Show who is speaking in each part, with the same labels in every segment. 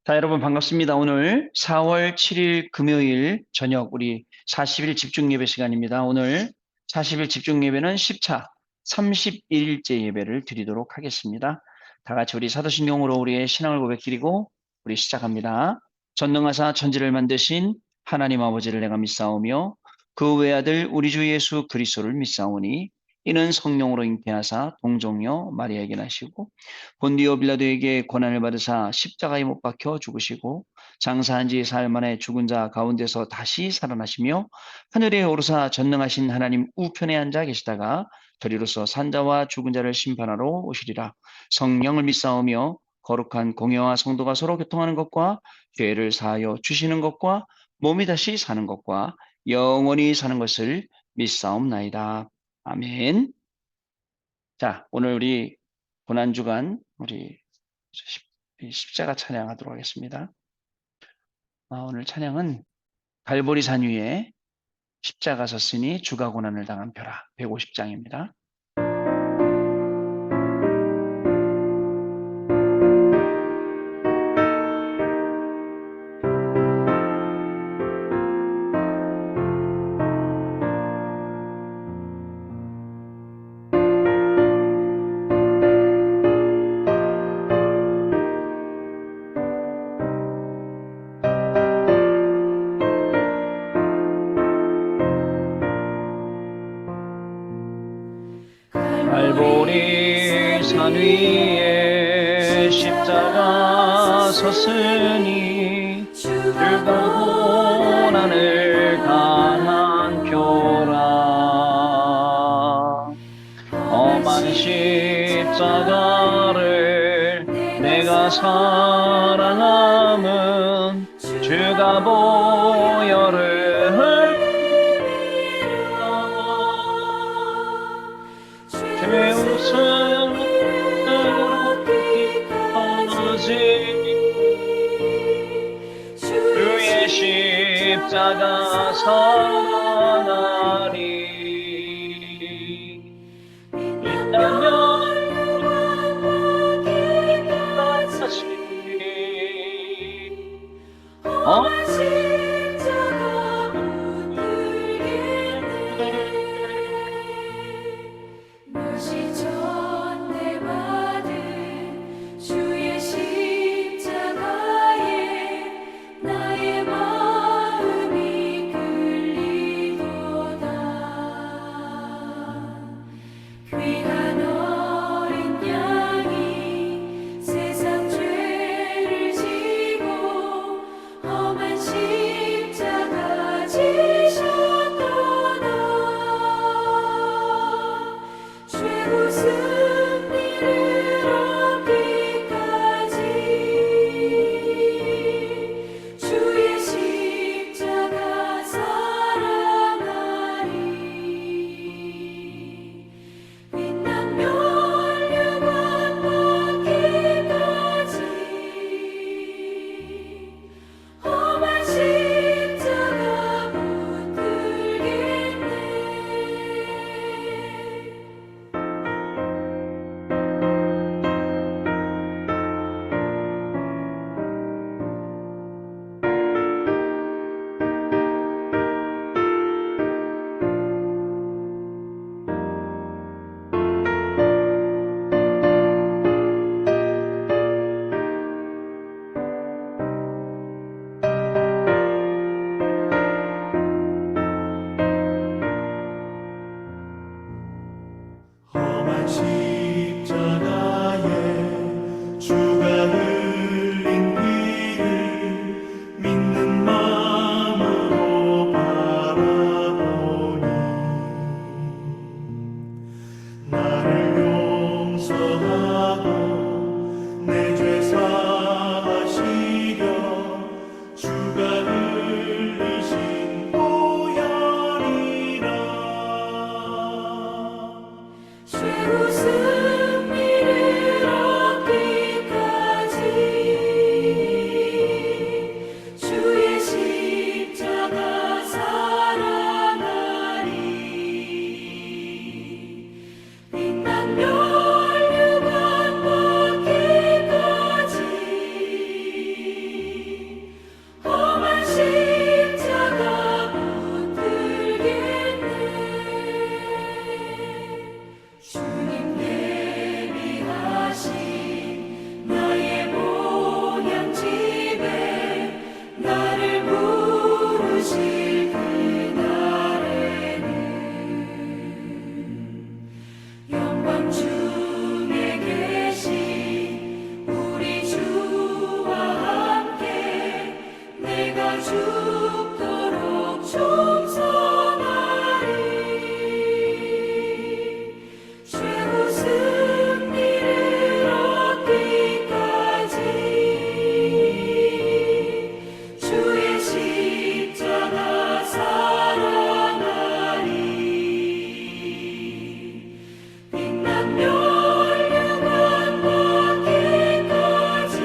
Speaker 1: 자, 여러분 반갑습니다. 오늘 4월 7일 금요일 저녁 우리 40일 집중 예배 시간입니다. 오늘 40일 집중 예배는 10차 31일째 예배를 드리도록 하겠습니다. 다 같이 우리 사도신경으로 우리의 신앙을 고백드리고 우리 시작합니다. 전능하사 천지를 만드신 하나님 아버지를 내가 믿사오며 그 외아들 우리 주 예수 그리스도를 믿사오니 이는 성령으로 잉태하사 동정녀 마리아에게 나시고 본디오 빌라도에게 고난을 받으사 십자가에 못 박혀 죽으시고 장사한 지 사흘 만에 죽은 자 가운데서 다시 살아나시며 하늘에 오르사 전능하신 하나님 우편에 앉아 계시다가 저리로서 산자와 죽은 자를 심판하러 오시리라. 성령을 믿사오며 거룩한 공회와 성도가 서로 교통하는 것과 죄를 사하여 주시는 것과 몸이 다시 사는 것과 영원히 사는 것을 믿사옵나이다. 아멘. 자, 오늘 우리 고난주간 우리 십자가 찬양하도록 하겠습니다. 오늘 찬양은 갈보리산 위에 십자가 섰으니 주가 고난을 당한 벼라 150장입니다. 갈보리산 위에 십자가 섰으니 주가 고난을 당한 표라. 험한 십자가를 내가 사랑함은 주가 보혈을 주의 십자가 사랑하리. 있다면 다시
Speaker 2: 험한 죽도록 충성하리. 최후 승리를 얻기까지 주의 십자가 사랑하리. 빛난 멸류관 받기까지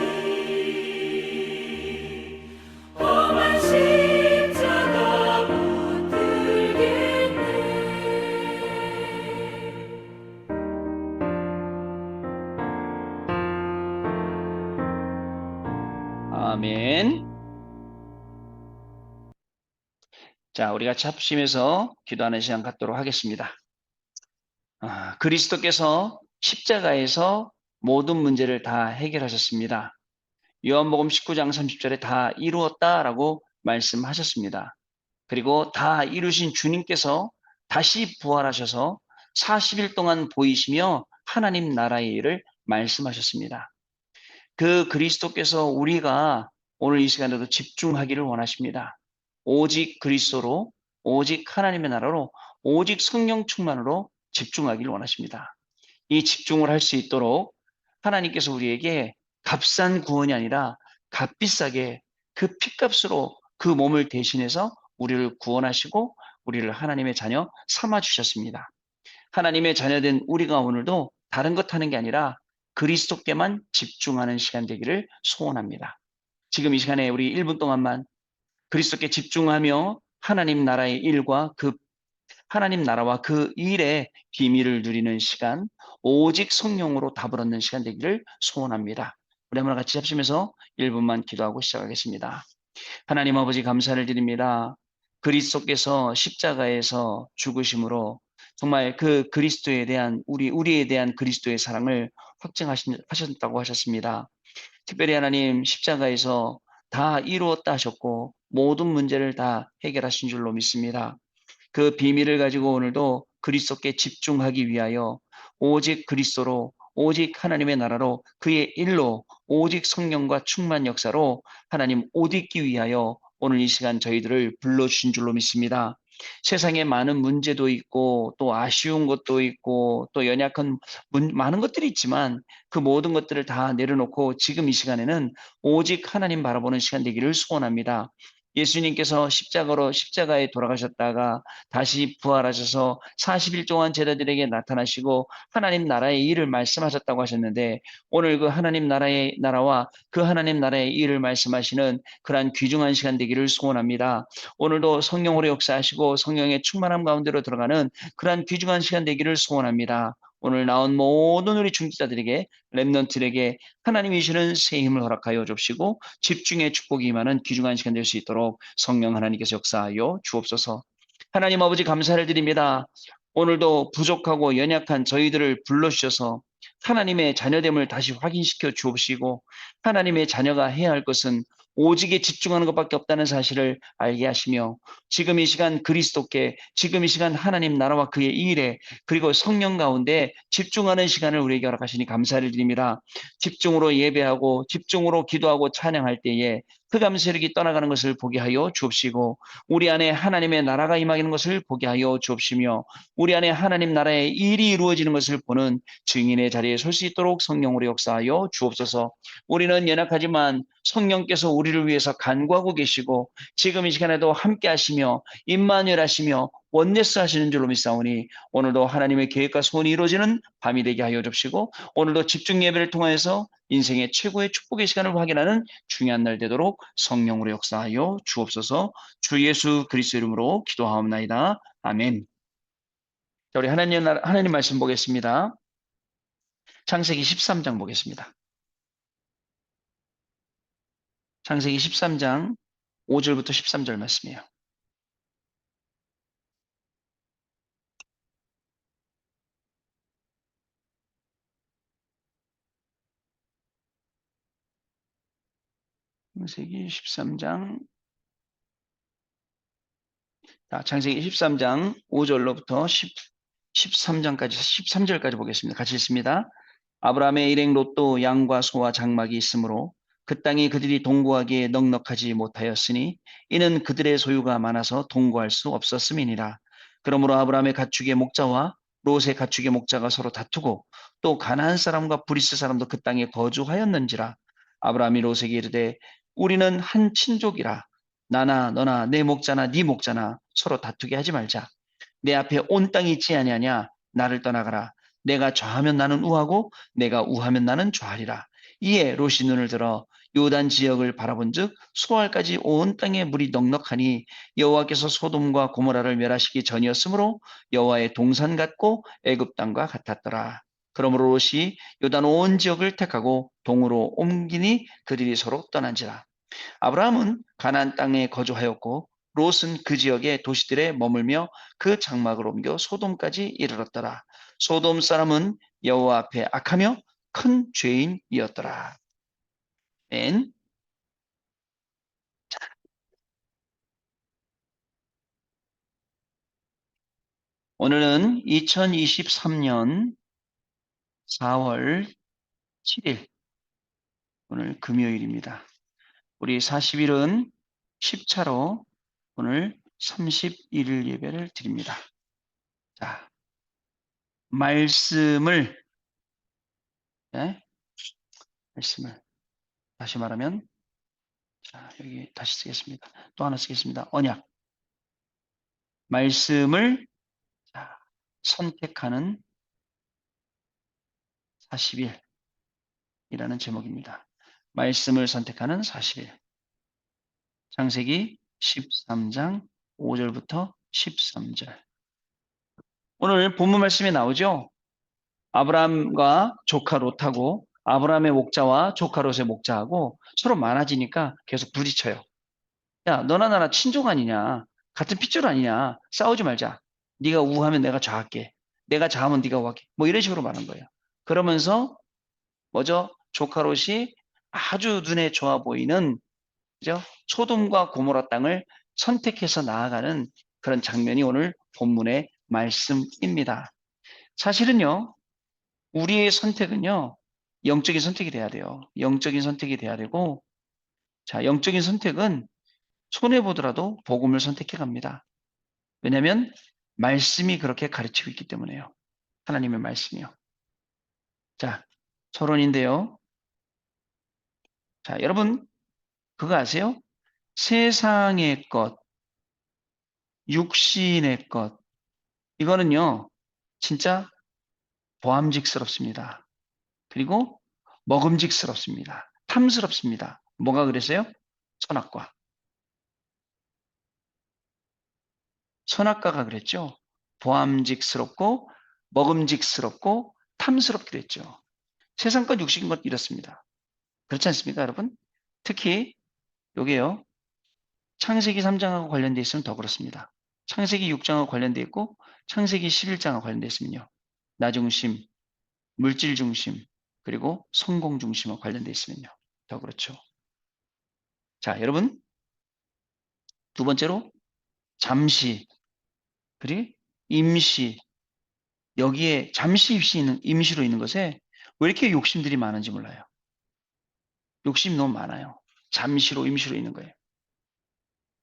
Speaker 2: 험한 십자가 붙들겠네.
Speaker 1: 아멘. 자, 우리 같이 합심해서 기도하는 시간 갖도록 하겠습니다. 그리스도께서 십자가에서 모든 문제를 다 해결하셨습니다. 요한복음 19장 30절에 다 이루었다라고 말씀하셨습니다. 그리고 다 이루신 주님께서 다시 부활하셔서 40일 동안 보이시며 하나님 나라의 일을 말씀하셨습니다. 그 그리스도께서 우리가 오늘 이 시간에도 집중하기를 원하십니다. 오직 그리스도로, 오직 하나님의 나라로, 오직 성령 충만으로 집중하기를 원하십니다. 이 집중을 할 수 있도록 하나님께서 우리에게 값싼 구원이 아니라 값비싸게 그 핏값으로 그 몸을 대신해서 우리를 구원하시고 우리를 하나님의 자녀 삼아 주셨습니다. 하나님의 자녀된 우리가 오늘도 다른 것 하는 게 아니라 그리스도께만 집중하는 시간 되기를 소원합니다. 지금 이 시간에 우리 1분 동안만 그리스도께 집중하며 하나님 나라의 일과 그 하나님 나라와 그 일의 비밀을 누리는 시간, 오직 성령으로 답을 얻는 시간 되기를 소원합니다. 우리 한번 같이 합심해서 1분만 기도하고 시작하겠습니다. 하나님 아버지 감사를 드립니다. 그리스도께서 십자가에서 죽으심으로 정말 그 그리스도에 대한 우리에 대한 그리스도의 사랑을 확증하셨다고 하셨습니다. 특별히 하나님 십자가에서 다 이루었다 하셨고 모든 문제를 다 해결하신 줄로 믿습니다. 그 비밀을 가지고 오늘도 그리스도께 집중하기 위하여 오직 그리스도로 오직 하나님의 나라로 그의 일로 오직 성령과 충만 역사로 하나님 옷 입기 위하여 오늘 이 시간 저희들을 불러주신 줄로 믿습니다. 세상에 많은 문제도 있고 또 아쉬운 것도 있고 또 연약한 많은 것들이 있지만 그 모든 것들을 다 내려놓고 지금 이 시간에는 오직 하나님 바라보는 시간 되기를 소원합니다. 예수님께서 십자가에 돌아가셨다가 다시 부활하셔서 40일 동안 제자들에게 나타나시고 하나님 나라의 일을 말씀하셨다고 하셨는데 오늘 그 하나님 나라의 나라와 그 하나님 나라의 일을 말씀하시는 그러한 귀중한 시간 되기를 소원합니다. 오늘도 성령으로 역사하시고 성령의 충만함 가운데로 들어가는 그러한 귀중한 시간 되기를 소원합니다. 오늘 나온 모든 우리 중직자들에게 렘넌트들에게 하나님이 주시는 새 힘을 허락하여 줍시고 집중의 축복이 임하는 귀중한 시간 될 수 있도록 성령 하나님께서 역사하여 주옵소서. 하나님 아버지 감사를 드립니다. 오늘도 부족하고 연약한 저희들을 불러주셔서 하나님의 자녀됨을 다시 확인시켜 주옵시고 하나님의 자녀가 해야 할 것은 오직에 집중하는 것밖에 없다는 사실을 알게 하시며 지금 이 시간 그리스도께 지금 이 시간 하나님 나라와 그의 일에 그리고 성령 가운데 집중하는 시간을 우리에게 허락하시니 감사를 드립니다. 집중으로 예배하고 집중으로 기도하고 찬양할 때에 흑암 세력이 떠나가는 것을 보게 하여 주옵시고 우리 안에 하나님의 나라가 임하는 것을 보게 하여 주옵시며 우리 안에 하나님 나라의 일이 이루어지는 것을 보는 증인의 자리에 설 수 있도록 성령으로 역사하여 주옵소서. 우리는 연약하지만 성령께서 우리를 위해서 간구하고 계시고 지금 이 시간에도 함께 하시며 임마누엘 하시며 원네스 하시는 줄로 믿사오니 오늘도 하나님의 계획과 소원이 이루어지는 밤이 되게 하여 주시고 오늘도 집중 예배를 통해서 인생의 최고의 축복의 시간을 확인하는 중요한 날 되도록 성령으로 역사하여 주옵소서. 주 예수 그리스도 이름으로 기도하옵나이다. 아멘. 자, 우리 하나님 말씀 보겠습니다. 창세기 13장 보겠습니다. 창세기 13장 5절부터 13절 말씀이에요. 창세기 13장 창세기 13장 5절로부터 13장까지 13절까지 보겠습니다. 같이 읽습니다. 아브라함의 일행 롯도 양과 소와 장막이 있으므로 그 땅이 그들이 동거하기에 넉넉하지 못하였으니 이는 그들의 소유가 많아서 동거할 수 없었음이니라. 그러므로 아브라함의 가축의 목자와 롯의 가축의 목자가 서로 다투고 또 가나안 사람과 브리스 사람도 그 땅에 거주하였는지라. 아브라함이 롯에게 이르되 우리는 한 친족이라. 나나 너나 내 목자나 네 목자나 서로 다투게 하지 말자. 내 앞에 온 땅이 있지 아니하냐. 나를 떠나가라. 내가 좌하면 나는 우하고 내가 우하면 나는 좌하리라. 이에 롯이 눈을 들어 요단 지역을 바라본즉 소알까지 온 땅에 물이 넉넉하니 여호와께서 소돔과 고모라를 멸하시기 전이었으므로 여호와의 동산 같고 애굽 땅과 같았더라. 그러므로 롯이 요단 온 지역을 택하고 동으로 옮기니 그들이 서로 떠난지라. 아브라함은 가나안 땅에 거주하였고 롯은 그 지역의 도시들에 머물며 그 장막을 옮겨 소돔까지 이르렀더라. 소돔 사람은 여호와 앞에 악하며 큰 죄인이었더라. 맨. 오늘은 2023년 4월 7일, 오늘 금요일입니다. 우리 40일은 10차로 오늘 31일 예배를 드립니다. 자, 말씀을, 네? 말씀을 다시 말하면, 자, 여기 다시 쓰겠습니다. 또 하나 쓰겠습니다. 언약. 말씀을, 자, 선택하는 40일이라는 제목입니다. 말씀을 선택하는 40일. 창세기 13장 5절부터 13절. 오늘 본문 말씀에 나오죠. 아브라함과 조카 롯하고 아브라함의 목자와 조카 롯의 목자하고 서로 많아지니까 계속 부딪혀요. 야, 너나 나나 친족 아니냐? 같은 핏줄 아니냐? 싸우지 말자. 네가 우하면 내가 좌할게. 내가 좌하면 네가 우할게. 뭐 이런 식으로 말한 거예요. 그러면서 뭐죠? 조카 롯이 아주 눈에 좋아 보이는, 그죠? 소돔과 고모라 땅을 선택해서 나아가는 그런 장면이 오늘 본문의 말씀입니다. 사실은요, 우리의 선택은요, 영적인 선택이 돼야 돼요. 영적인 선택이 돼야 되고, 자, 영적인 선택은 손해보더라도 복음을 선택해 갑니다. 왜냐하면 말씀이 그렇게 가르치고 있기 때문에요. 하나님의 말씀이요. 자, 서론인데요. 자, 여러분, 그거 아세요? 세상의 것, 육신의 것, 이거는요, 진짜 보암직스럽습니다. 그리고 먹음직스럽습니다. 탐스럽습니다. 뭐가 그랬어요? 선악과. 선악과가 그랬죠. 보암직스럽고 먹음직스럽고 탐스럽게 됐죠. 세상 것 육신 것 이렇습니다. 그렇지 않습니까, 여러분? 특히 요게요. 창세기 3장하고 관련되어 있으면 더 그렇습니다. 창세기 6장하고 관련되어 있고 창세기 11장하고 관련되어 있으면요. 나 중심, 물질 중심, 그리고 성공 중심과 관련되어 있으면요. 더 그렇죠. 자, 여러분. 두 번째로 잠시, 그리고 임시, 여기에 잠시 임시로 있는 것에 왜 이렇게 욕심들이 많은지 몰라요. 욕심이 너무 많아요. 잠시로 임시로 있는 거예요.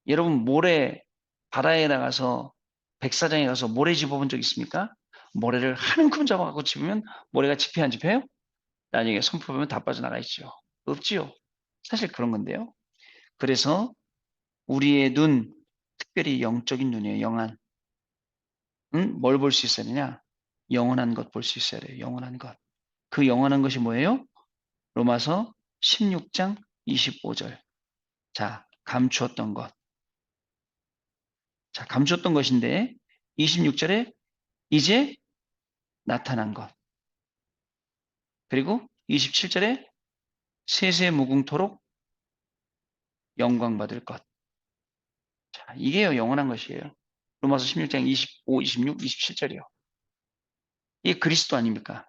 Speaker 1: 여러분 모래 바다에 나가서 백사장에 가서 모래 집어본 적 있습니까? 모래를 한 움큼 잡아갖고 집으면 모래가 집혀 안 집혀요? 나중에 손풀 보면 다 빠져나가 있죠. 없지요. 사실 그런 건데요. 그래서 우리의 눈, 특별히 영적인 눈이에요. 영안. 뭘 볼 수 있어야 되냐? 영원한 것 볼 수 있어야 돼요. 영원한 것. 그 영원한 것이 뭐예요? 로마서 16장 25절. 자, 감추었던 것. 자, 감추었던 것인데 26절에 이제 나타난 것. 그리고 27절에 세세무궁토록 영광받을 것. 자, 이게요, 영원한 것이에요. 로마서 16장 25, 26, 27절이요. 이게 그리스도 아닙니까?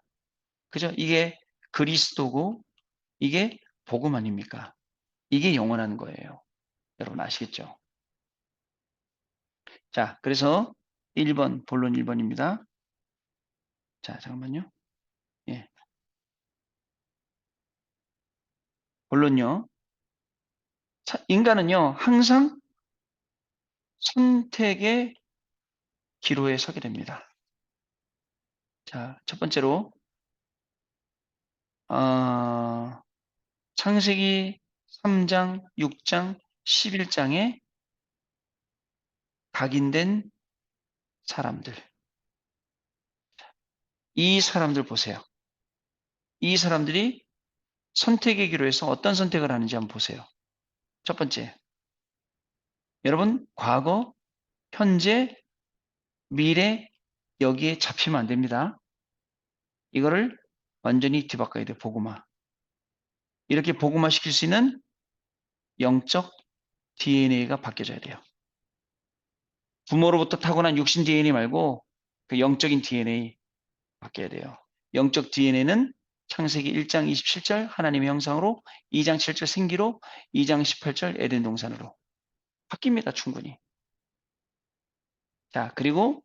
Speaker 1: 그죠? 이게 그리스도고 이게 복음 아닙니까? 이게 영원한 거예요. 여러분 아시겠죠? 자, 그래서 1번, 본론 1번입니다. 자, 잠깐만요. 예. 본론요. 인간은요, 항상 선택의 기로에 서게 됩니다. 자, 첫 번째로, 창세기 3장, 6장, 11장에 각인된 사람들. 이 사람들 보세요. 이 사람들이 선택의 기로에서 어떤 선택을 하는지 한번 보세요. 첫 번째, 여러분, 과거, 현재, 미래, 여기에 잡히면 안 됩니다. 이거를 완전히 뒤바꿔야 돼요. 복음화. 이렇게 복음화 시킬 수 있는 영적 DNA가 바뀌어져야 돼요. 부모로부터 타고난 육신 DNA 말고 그 영적인 DNA 바뀌어야 돼요. 영적 DNA는 창세기 1장 27절 하나님의 형상으로, 2장 7절 생기로, 2장 18절 에덴 동산으로 바뀝니다. 충분히. 자, 그리고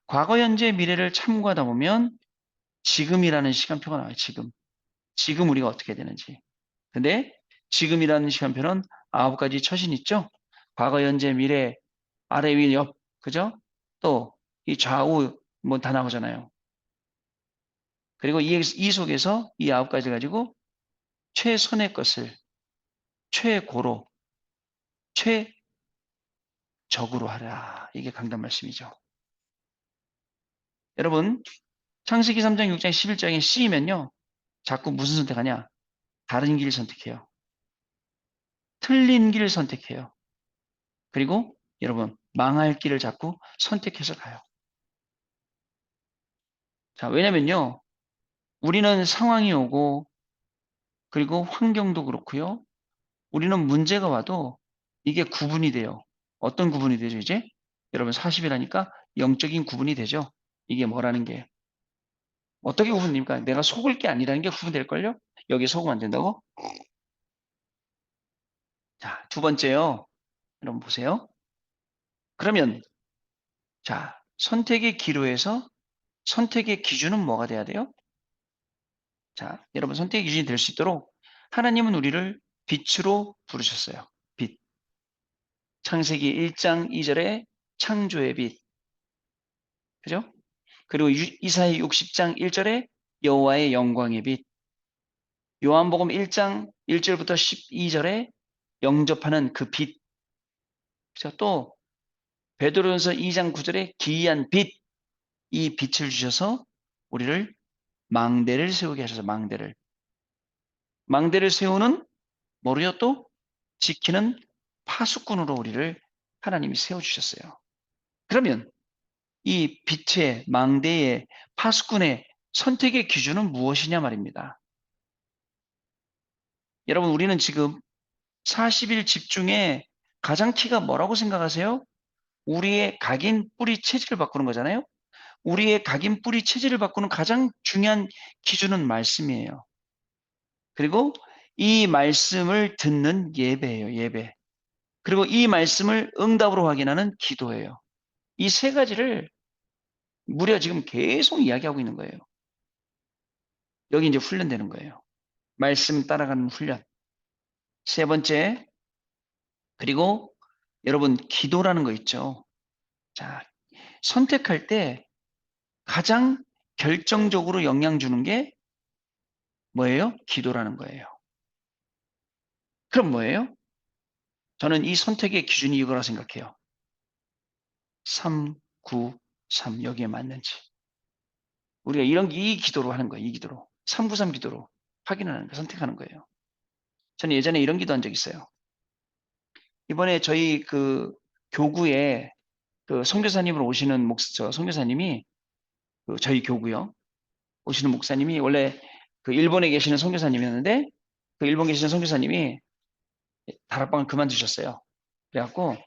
Speaker 1: 과거, 현재, 미래를 참고하다 보면 지금이라는 시간표가 나와요. 지금 우리가 어떻게 되는지. 근데 지금이라는 시간표는 9가지 처신 있죠? 과거, 현재, 미래, 아래, 위, 옆, 그죠? 또 이 좌우 뭐 다 나오잖아요. 그리고 이 속에서 이 9가지 가지고 최선의 것을 최고로, 최적으로 하라. 이게 강단 말씀이죠. 여러분, 창세기 3장, 6장, 11장에 C면요. 자꾸 무슨 선택하냐? 다른 길 선택해요. 틀린 길 선택해요. 그리고 여러분, 망할 길을 자꾸 선택해서 가요. 자, 왜냐면요. 우리는 상황이 오고, 그리고 환경도 그렇고요. 우리는 문제가 와도 이게 구분이 돼요. 어떤 구분이 되죠, 이제? 여러분, 40이라니까 영적인 구분이 되죠? 이게 뭐라는 게. 어떻게 구분됩니까? 내가 속을 게 아니라는 게 구분될걸요? 여기 속으면 안 된다고? 자, 두 번째요. 여러분 보세요. 그러면, 자, 선택의 기로에서 선택의 기준은 뭐가 돼야 돼요? 자, 여러분 선택의 기준이 될 수 있도록 하나님은 우리를 빛으로 부르셨어요. 빛. 창세기 1장 2절에 창조의 빛. 그죠? 그리고 이사야 60장 1절에 여호와의 영광의 빛. 요한복음 1장 1절부터 12절에 영접하는 그 빛. 그죠? 또 베드로전서 2장 9절에 기이한 빛. 이 빛을 주셔서 우리를 망대를 세우게 하셔서 망대를 세우는 뭐로요? 또 지키는 파수꾼으로 우리를 하나님이 세워주셨어요. 그러면 이 빛의 망대의 파수꾼의 선택의 기준은 무엇이냐 말입니다. 여러분 우리는 지금 40일 집중에 가장 키가 뭐라고 생각하세요? 우리의 각인 뿌리 체질을 바꾸는 거잖아요. 우리의 각인 뿌리 체질을 바꾸는 가장 중요한 기준은 말씀이에요. 그리고 이 말씀을 듣는 예배예요. 예배. 그리고 이 말씀을 응답으로 확인하는 기도예요. 이 세 가지를 무려 지금 계속 이야기하고 있는 거예요. 여기 이제 훈련되는 거예요. 말씀 따라가는 훈련. 세 번째, 그리고 여러분 기도라는 거 있죠. 자, 선택할 때 가장 결정적으로 영향 주는 게 뭐예요? 기도라는 거예요. 그럼 뭐예요? 저는 이 선택의 기준이 이거라 생각해요. 3, 9, 3 여기에 맞는지. 우리가 이 기도로 하는 거예요. 이 기도로. 393 기도로 확인하는 거, 선택하는 거예요. 저는 예전에 이런 기도 한 적 있어요. 이번에 저희 그 교구에 그 선교사님으로 오시는 선교사님이 그 저희 교구요. 오시는 목사님이 원래 그 일본에 계시는 선교사님이었는데 그 일본 계시는 선교사님이 다락방을 그만두셨어요. 그래갖고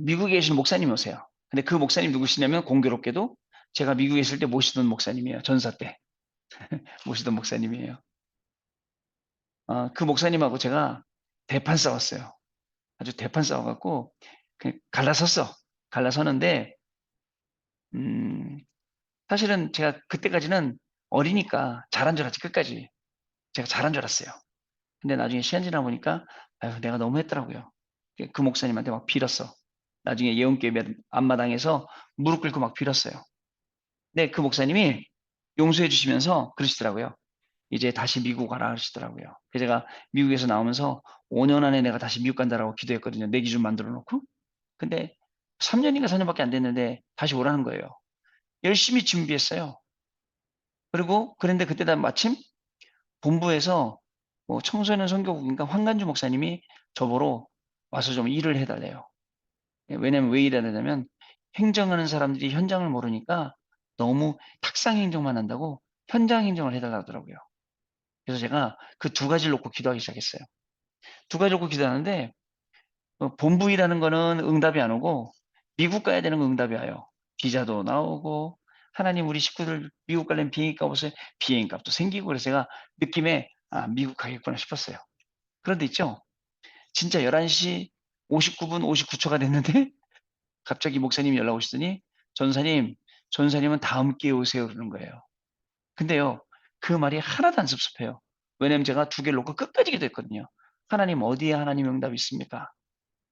Speaker 1: 미국에 계신 목사님이 오세요. 근데 그 목사님 누구시냐면 공교롭게도 제가 미국에 있을 때 모시던 목사님이에요. 전사 때 모시던 목사님이에요. 그 목사님하고 제가 대판 싸웠어요. 아주 대판 싸워갖고 갈라섰어. 갈라서는데 사실은 제가 그때까지는 어리니까 잘한 줄 알았지 끝까지. 제가 잘한 줄 알았어요. 근데 나중에 시간 지나 보니까 아유 내가 너무 했더라고요. 그 목사님한테 막 빌었어. 나중에 예언교회 앞마당에서 무릎 꿇고 막 빌었어요. 근데 그 목사님이 용서해 주시면서 그러시더라고요. 이제 다시 미국 가라 하시더라고요. 그래서 제가 미국에서 나오면서 5년 안에 내가 다시 미국 간다라고 기도했거든요. 내 기준 만들어 놓고. 근데 3년인가 4년밖에 안 됐는데 다시 오라는 거예요. 열심히 준비했어요. 그리고 그런데 그때 다 마침 본부에서 뭐 청소년 선교국인가 황간주 목사님이 저보러 와서 좀 일을 해 달래요. 예, 왜냐면 왜 일해야 되냐면 행정하는 사람들이 현장을 모르니까 너무 탁상 행정만 한다고 현장 행정을 해 달라고 하더라고요. 그래서 제가 그 두 가지를 놓고 기도하기 시작했어요. 두 가지 놓고 기도하는데 본부 일하는 거는 응답이 안 오고 미국 가야 되는 건 응답이 와요. 비자도 나오고 하나님 우리 식구들 미국 가려면 비행기값 없어요. 비행값도 생기고 그래서 제가 느낌에 '아 미국 가겠구나.' 싶었어요. 그런데 있죠. 진짜 11시 59분 59초가 됐는데 갑자기 목사님이 연락 오시더니 "전사님, 전사님은 다음 기회에 오세요." 그러는 거예요. 근데요. 그 말이 하나도 안 섭섭해요. 왜냐면 제가 두 개를 놓고 끝까지 기도했거든요. "하나님 어디에 하나님의 응답이 있습니까?"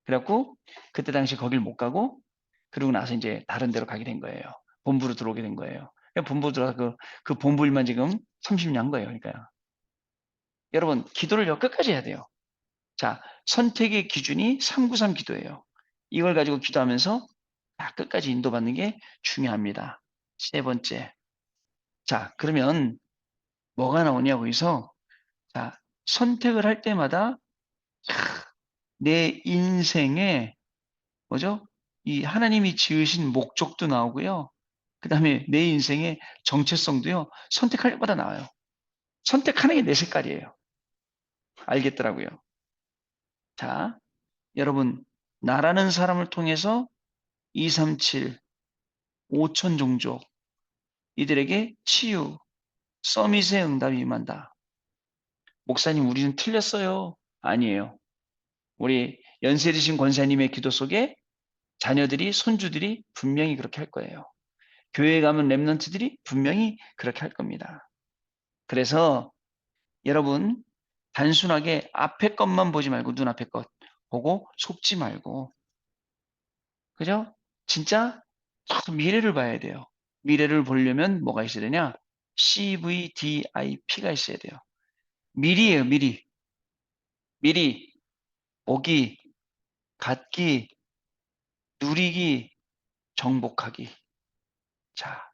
Speaker 1: 그래 갖고 그때 당시에 거길 못 가고 그러고 나서 인제 다른 데로 가게 된 거예요. 본부로 들어오게 된 거예요. 본부 들어가서 그 본부 일만 지금 30년 한 거예요 그러니까요. 여러분 기도를요 끝까지 해야 돼요. 자 선택의 기준이 393 기도예요. 이걸 가지고 기도하면서 끝까지 인도받는 게 중요합니다. 세 번째. 자 그러면 뭐가 나오냐고 해서 자 선택을 할 때마다 내 인생에 뭐죠? 이 하나님이 지으신 목적도 나오고요. 그다음에 내 인생의 정체성도요. 선택할 때마다 나와요. 선택하는 게 내 색깔이에요. 알겠더라고요. 자, 여러분 나라는 사람을 통해서 237, 5천 종족 이들에게 치유, 서밋의 응답이 임한다. 목사님 우리는 틀렸어요. 아니에요. 우리 연세 드신 권사님의 기도 속에 자녀들이 손주들이 분명히 그렇게 할 거예요. 교회에 가면 랩런트들이 분명히 그렇게 할 겁니다. 그래서 여러분 단순하게 앞에 것만 보지 말고 눈앞의 것 보고 속지 말고 그죠? 진짜 자꾸 미래를 봐야 돼요. 미래를 보려면 뭐가 있어야 되냐? CVDIP가 있어야 돼요. 미리예요, 미리. 미리 보기, 갖기, 누리기, 정복하기. 자,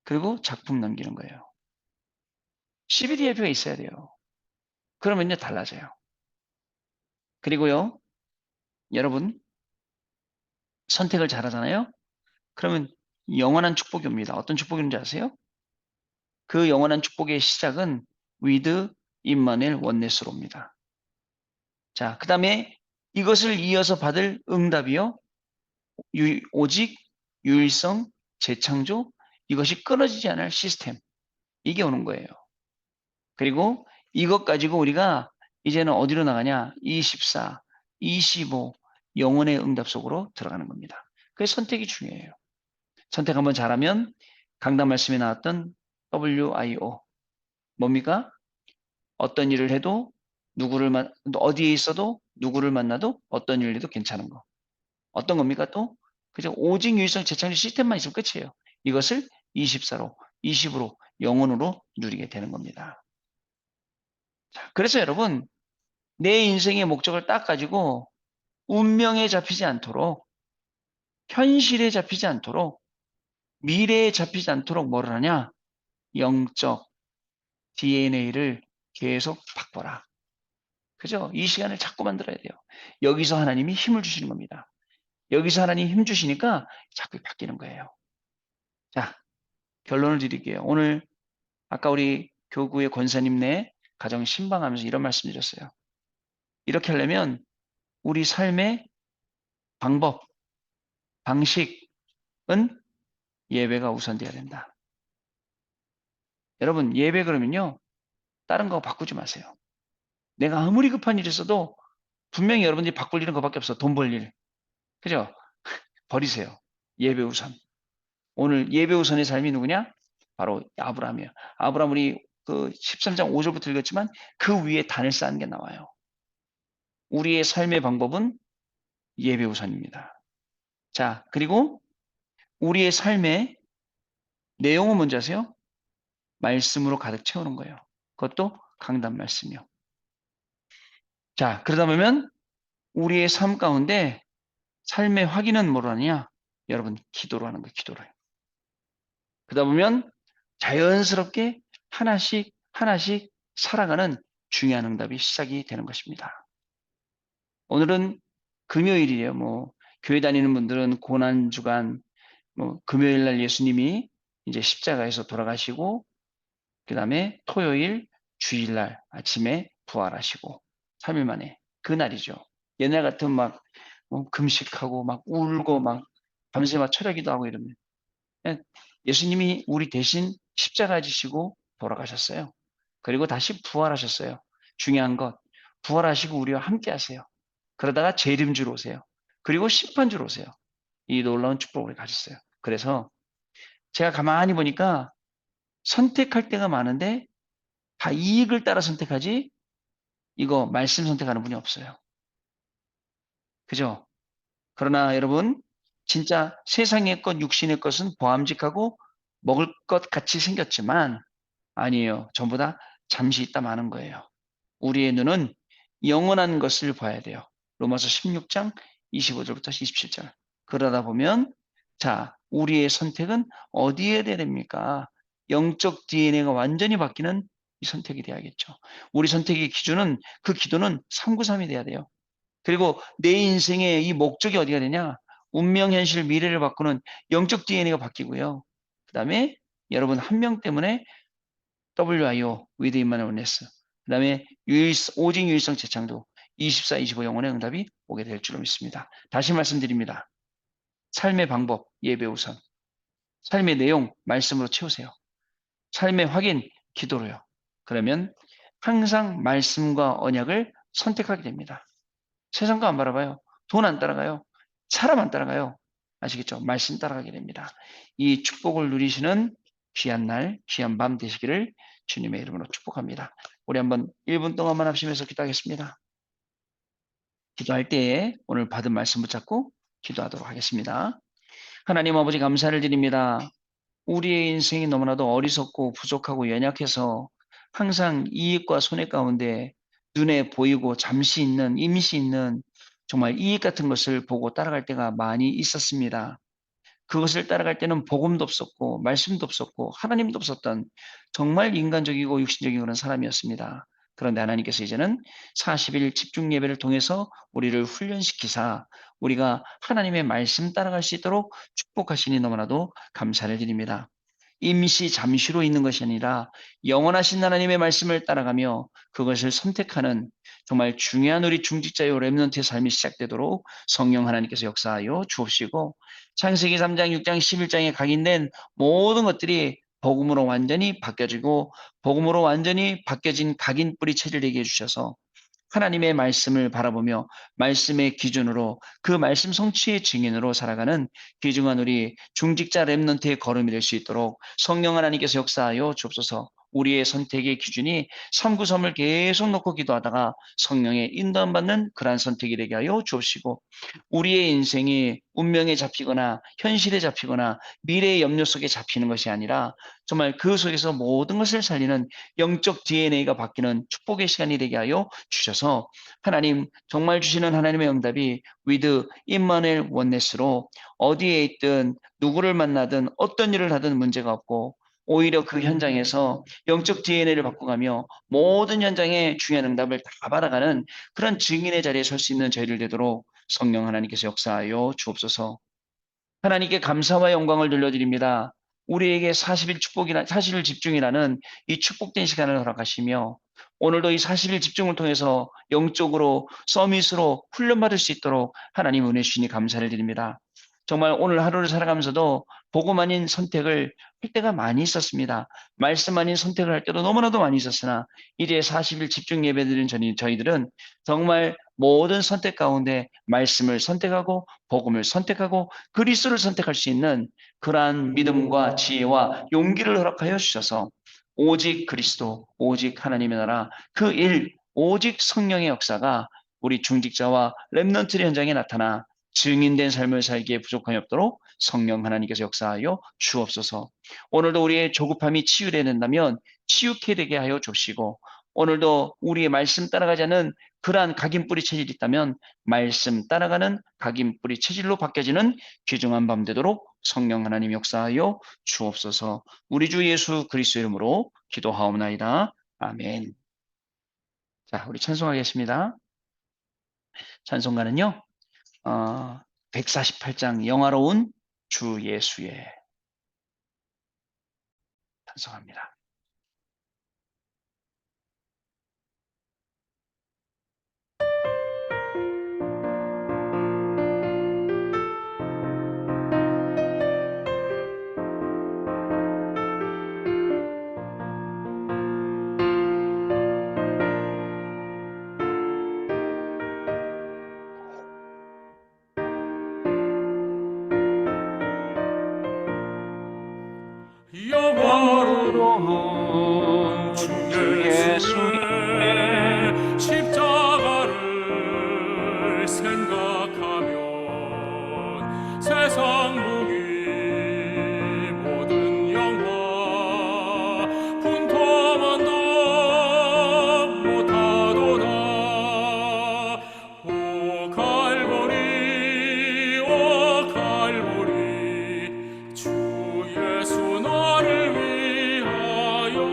Speaker 1: 그리고 작품 남기는 거예요. CVDIP가 있어야 돼요. 그러면요 달라져요. 그리고요, 여러분 선택을 잘하잖아요. 그러면 영원한 축복이 옵니다. 어떤 축복이 있는지 아세요? 그 영원한 축복의 시작은 with 임마누엘 원네스로 옵니다. 자, 그다음에 이것을 이어서 받을 응답이요. 오직 유일성, 재창조 이것이 끊어지지 않을 시스템 이게 오는 거예요. 그리고 이것 가지고 우리가 이제는 어디로 나가냐? 24, 25 영혼의 응답 속으로 들어가는 겁니다. 그래서 선택이 중요해요. 선택 한번 잘하면 강단 말씀에 나왔던 WIO 뭡니까? 어떤 일을 해도 어디에 있어도 누구를 만나도 어떤 일을 해도 괜찮은 거. 어떤 겁니까 또? 그죠? 오직 유일성 재창조 시스템만 있으면 끝이에요. 이것을 24로, 20으로 영혼으로 누리게 되는 겁니다. 자, 그래서 여러분 내 인생의 목적을 딱 가지고 운명에 잡히지 않도록 현실에 잡히지 않도록 미래에 잡히지 않도록 뭐를 하냐? 영적 DNA를 계속 바꿔라. 그죠? 이 시간을 자꾸 만들어야 돼요. 여기서 하나님이 힘을 주시는 겁니다. 여기서 하나님이 힘 주시니까 자꾸 바뀌는 거예요. 자, 결론을 드릴게요. 오늘 아까 우리 교구의 권사님네 가정 신방하면서 이런 말씀 드렸어요. 이렇게 하려면 우리 삶의 방법, 방식은 예배가 우선돼야 된다. 여러분 예배 그러면요. 다른 거 바꾸지 마세요. 내가 아무리 급한 일이 있어도 분명히 여러분들이 바꿀 일은 그거밖에 없어. 돈 벌 일. 그죠? 버리세요. 예배 우선. 오늘 예배 우선의 삶이 누구냐? 바로 아브라함이에요. 아브라함 우리 그 13장 5절부터 읽었지만 그 위에 단을 쌓는 게 나와요. 우리의 삶의 방법은 예배 우선입니다. 자, 그리고 우리의 삶의 내용은 뭔지 아세요? 말씀으로 가득 채우는 거예요. 그것도 강단 말씀이요. 자, 그러다 보면 우리의 삶 가운데 삶의 확인은 뭐로 하느냐? 여러분, 기도로 하는 거예요, 기도로요. 그러다 보면 자연스럽게 하나씩 하나씩 살아가는 중요한 응답이 시작이 되는 것입니다. 오늘은 금요일이에요. 뭐 교회 다니는 분들은 고난 주간, 뭐 금요일 날 예수님이 이제 십자가에서 돌아가시고 그다음에 토요일 주일날 아침에 부활하시고 3일 만에 그날이죠. 옛날 같으면 막 금식하고 막 울고 막 밤새 막 철야기도 하고 이러면 예, 예수님이 우리 대신 십자가 지시고 돌아가셨어요. 그리고 다시 부활하셨어요. 중요한 것, 부활하시고 우리와 함께 하세요. 그러다가 재림주로 오세요. 그리고 심판주로 오세요. 이 놀라운 축복을 가졌어요. 그래서 제가 가만히 보니까 선택할 때가 많은데 다 이익을 따라 선택하지 이거 말씀 선택하는 분이 없어요. 그죠? 그러나 여러분 진짜 세상의 것, 육신의 것은 보암직하고 먹을 것 같이 생겼지만 아니에요. 전부 다 잠시 있다 마는 거예요. 우리의 눈은 영원한 것을 봐야 돼요. 로마서 16장 25절부터 27절. 그러다 보면 자, 우리의 선택은 어디에 돼야 됩니까? 영적 DNA가 완전히 바뀌는 이 선택이 돼야겠죠. 우리 선택의 기준은 그 기도는 393이 돼야 돼요. 그리고 내 인생의 이 목적이 어디가 되냐? 운명, 현실, 미래를 바꾸는 영적 DNA가 바뀌고요. 그다음에 여러분 한 명 때문에 WIO, with Immanuel Witness. 그 다음에 오직 유일성 재창도 24, 25 영혼의 응답이 오게 될 줄로 믿습니다. 다시 말씀드립니다. 삶의 방법, 예배 우선. 삶의 내용, 말씀으로 채우세요. 삶의 확인, 기도로요. 그러면 항상 말씀과 언약을 선택하게 됩니다. 세상 거 안 바라봐요. 돈 안 따라가요. 사람 안 따라가요. 아시겠죠? 말씀 따라가게 됩니다. 이 축복을 누리시는 귀한 날, 귀한 밤 되시기를 주님의 이름으로 축복합니다. 우리 한번 1분 동안만 합심해서 기도하겠습니다. 기도할 때에 오늘 받은 말씀 붙잡고 기도하도록 하겠습니다. 하나님 아버지 감사를 드립니다. 우리의 인생이 너무나도 어리석고 부족하고 연약해서 항상 이익과 손해 가운데 눈에 보이고 잠시 있는 임시 있는 정말 이익 같은 것을 보고 따라갈 때가 많이 있었습니다. 그것을 따라갈 때는 복음도 없었고 말씀도 없었고 하나님도 없었던 정말 인간적이고 육신적인 그런 사람이었습니다. 그런데 하나님께서 이제는 40일 집중 예배를 통해서 우리를 훈련시키사 우리가 하나님의 말씀 따라갈 수 있도록 축복하시니 너무나도 감사를 드립니다. 임시 잠시로 있는 것이 아니라 영원하신 하나님의 말씀을 따라가며 그것을 선택하는 정말 중요한 우리 중직자요 렘넌트의 삶이 시작되도록 성령 하나님께서 역사하여 주옵시고 창세기 3장, 6장, 11장에 각인된 모든 것들이 복음으로 완전히 바뀌어지고 복음으로 완전히 바뀌어진 각인 뿌리 체질을 얘기해 주셔서 하나님의 말씀을 바라보며 말씀의 기준으로 그 말씀 성취의 증인으로 살아가는 귀중한 우리 중직자 렘넌트의 걸음이 될 수 있도록 성령 하나님께서 역사하여 주옵소서. 우리의 선택의 기준이 삼구섬을 계속 놓고 기도하다가 성령의 인도함 받는 그러한 선택이 되게 하여 주옵시고 우리의 인생이 운명에 잡히거나 현실에 잡히거나 미래의 염려 속에 잡히는 것이 아니라 정말 그 속에서 모든 것을 살리는 영적 DNA가 바뀌는 축복의 시간이 되게 하여 주셔서 하나님 정말 주시는 하나님의 응답이 with 임마누엘 원네스로 어디에 있든 누구를 만나든 어떤 일을 하든 문제가 없고 오히려 그 현장에서 영적 DNA를 바꿔가며 모든 현장의 중요한 응답을 다 받아가는 그런 증인의 자리에 설 수 있는 저희를 되도록 성령 하나님께서 역사하여 주옵소서. 하나님께 감사와 영광을 돌려드립니다. 우리에게 40일 축복이나 40일 집중이라는 이 축복된 시간을 허락하시며 오늘도 이 40일 집중을 통해서 영적으로 서밋으로 훈련받을 수 있도록 하나님 은혜 주시니 감사를 드립니다. 정말 오늘 하루를 살아가면서도 복음 아닌 선택을 할 때가 많이 있었습니다. 말씀 아닌 선택을 할 때도 너무나도 많이 있었으나 이제 40일 집중 예배드린 저희들은 정말 모든 선택 가운데 말씀을 선택하고 복음을 선택하고 그리스도를 선택할 수 있는 그러한 믿음과 지혜와 용기를 허락하여 주셔서 오직 그리스도, 오직 하나님의 나라, 그 일, 오직 성령의 역사가 우리 중직자와 렘넌트 현장에 나타나 증인된 삶을 살기에 부족함이 없도록 성령 하나님께서 역사하여 주옵소서. 오늘도 우리의 조급함이 치유되야 된다면 치유케 되게 하여 주시고, 오늘도 우리의 말씀 따라가지 않는 그러한 각인뿌리 체질이 있다면 말씀 따라가는 각인뿌리 체질로 바뀌어지는 귀중한 밤 되도록 성령 하나님 역사하여 주옵소서. 우리 주 예수 그리스도 이름으로 기도하옵나이다. 아멘. 자, 우리 찬송하겠습니다. 찬송가는요, 148장 영화로운 주 예수의 찬송합니다.
Speaker 2: 영화로운 주
Speaker 1: 예수의
Speaker 2: 예수의 십자가를 생각하면 세상 무기 모든 영화 분토만도 못하도다. 오 갈보리 오 갈보리 주 예수 나를 위하여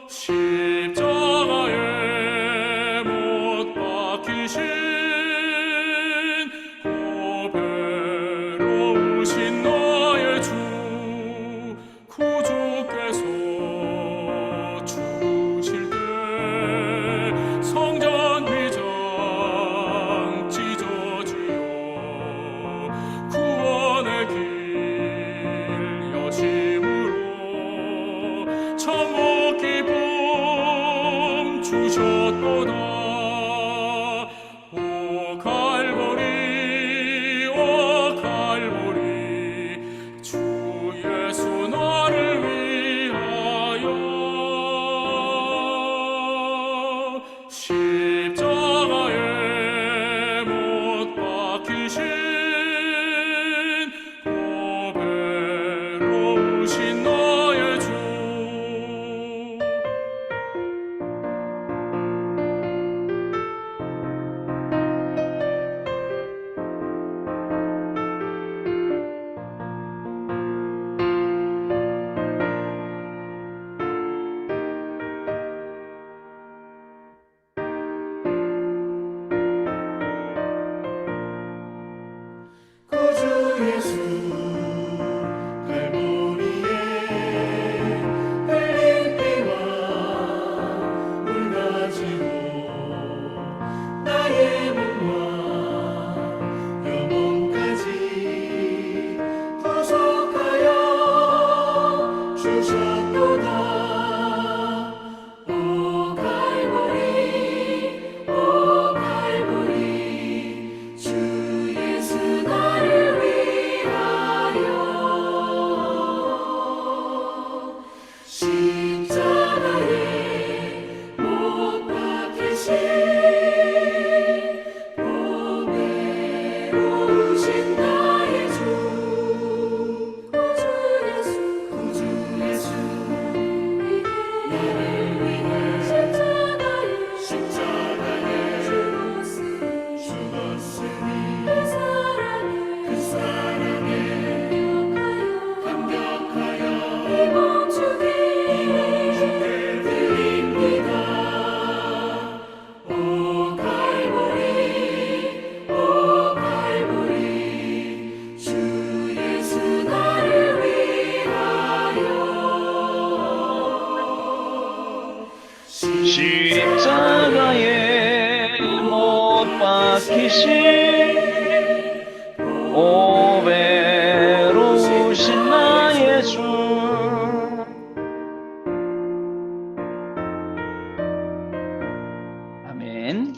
Speaker 2: 십자가에 못 박히신 고배로우신 나의 주 구주께서 죽으실 때 성전 휘장 찢어지어 구원의 길 여심으로 천국 기쁨 주셨도다. 오 갈보리 오 갈보리 주 예수 나를 위하여 십자가에 못 박히신 고배로우신 나의 주 구주 예수 갈보리에 흘린 피와 물 가지고 나의 몸과 영혼까지 구속하여 주셨도다. 오 갈보리 오 갈보리 주 예수 나를 위하여 십자가에 못 박히신 고배로우신 나의 주 구주 예수 나를 위해 십자가에 죽었으니 그 사랑에 감격하여 이몸 주께 드립니다. 오 갈보리 오 갈보리 주 예수 나를 위하여
Speaker 1: 십자가에 못 박히신 오배로우신 나의 주. 아멘.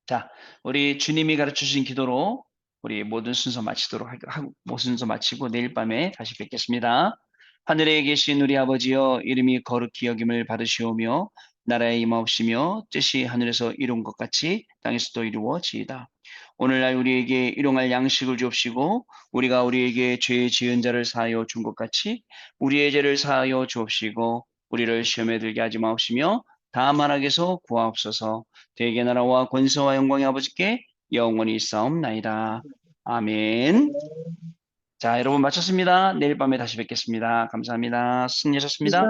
Speaker 1: 자, 우리 주님이 가르쳐 주신 기도로 우리 모든 순서 마치도록 모든 순서 마치고 내일 밤에 다시 뵙겠습니다. 하늘에 계신 우리 아버지여, 이름이 거룩히 여김을 받으시오며 나라의 임하옵시며 뜻이 하늘에서 이룬 것 같이 땅에서도 이루어지이다. 오늘날 우리에게 일용할 양식을 주옵시고 우리가 우리에게 죄 지은 자를 사하여 준 것 같이 우리의 죄를 사하여 주옵시고 우리를 시험에 들게 하지 마옵시며 다만 악에서 구하옵소서. 대개 나라와 권세와 영광의 아버지께 영원히 있사옵나이다. 아멘. 자, 여러분 마쳤습니다. 내일 밤에 다시 뵙겠습니다. 감사합니다. 승리하셨습니다.